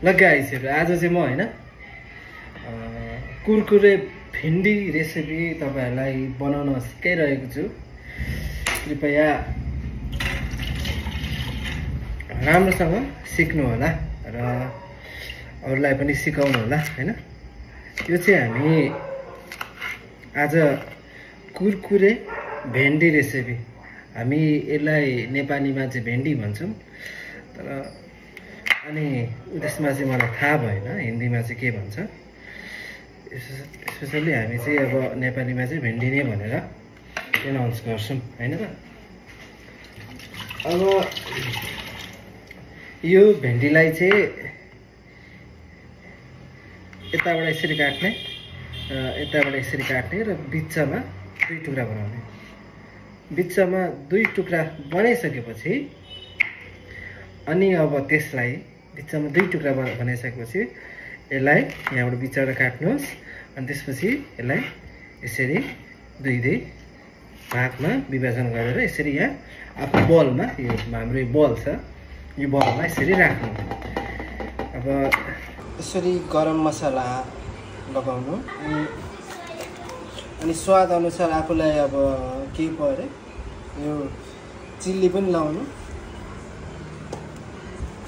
ल गाइसहरु आज चाहिँ म हैन कुरकुरे भिन्डी रेसिपी तपाईहरुलाई बनाउन सिकाइरहेको छु। कृपया राम्रोसँग सिक्नु होला र अरूलाई पनि सिकाउनु होला हैन। यो चाहिँ हामी आज कुरकुरे भेन्डी रेसिपी, हामी यसलाई नेपालीमा चाहिँ भेन्डी भन्छौं, तर अनि त्यसमा चाहिँ मलाई थाहा भएन हिन्दीमा चाहिँ के भन्छ। स्पेशली हामी चाहिँ अब नेपालीमा चाहिँ भेन्डी नै भनेर एनाउन्स गर्छौं हैन त। अब यो भेन्डीलाई चाहिँ यताबाट यसरी काट्ने, यताबाट यसरी काट्ने र बिचमा दुई टुक्रा बनाउने। बिचमा दुई टुक्रा बनाइसकेपछि अनि अब त्यसलाई बिचमा दुई टुक्रा बनाइसकेपछि यसलाई यहाँबाट बिचबाट काट्नुहोस् अनि त्यसपछि यसलाई यसरी दुई दुई भागमा विभाजन गरेर यसरी यहाँ आफ्नो बलमा, यो हाम्रो बल छ, यो बलमा यसरी राख्नु। अब यसरी गरम मसला लगाउनु अनि स्वाद अनुसार आफूलाई अब के पर्यो यो चिल्ली पनि लाउनु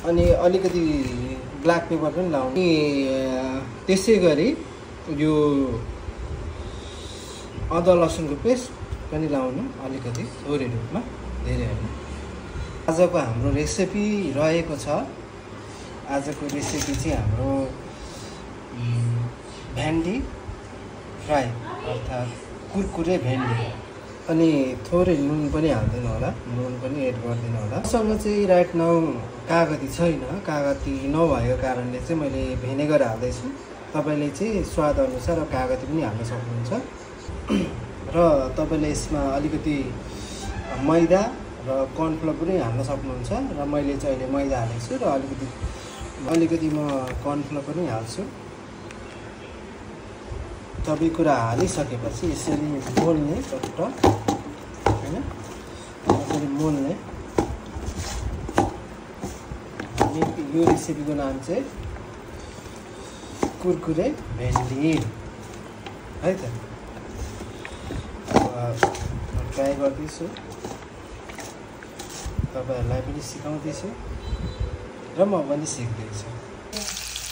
अनि अलिकति ब्ल्याक पेपर पनि लाउनु। त्यसै गरी यो अदुवा लसुनको पेस्ट पनि लाउनु अलिकति थोरै रूपमा, धेरै हैन। आजको हाम्रो रेसिपी रहेको छ, आजको रेसिपी चाहिँ हाम्रो भेन्डी फ्राई अर्थात् कुरकुरे भेन्डी। अनि थोरै नुन पनि हाल्दिनु होला, नुन पनि एड गरिदिनु होला। सँग चाहिँ राइट नाउ कागती छैन, कागती नभएको कारणले चाहिँ मैले भिनेगर हाल्दैछु। तपाईले चाहिँ स्वाद अनुसार कागती पनि हाल्न सक्नुहुन्छ र तपाईले यसमा अलिकति मैदा र कर्नफ्लोर पनि हाल्न सक्नुहुन्छ र मैले चाहिँ अहिले मैदा हालेको छु र अलिकति म कर्नफ्लोर पनि हाल्छु। सबै कुरा हालिसकेपछि यसरी मोल्ने चट्ट हैन, यसरी मोल्ने। यो रेसिपीको नाम चाहिँ कुरकुरे भेन्डी है त। ट्राई गर्दैछु, तपाईहरुलाई पनि सिकाउँदैछु र म पनि सिक्दैछु।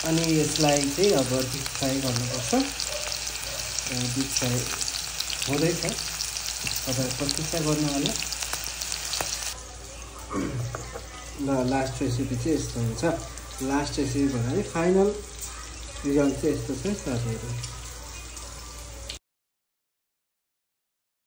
अनि यसलाई चाहिँ अब डिप फ्राई गर्नुपर्छ। डिप फ्राई हुँदैछ, तपाईहरु प्रतीक्षा गर्नु होला। ल लास्ट रेसिपी चाहिँ यस्तो हुन्छ। लास्ट रेसिपी भन्नाले फाइनल रिजल्ट चाहिँ यस्तो छ साथीहरु।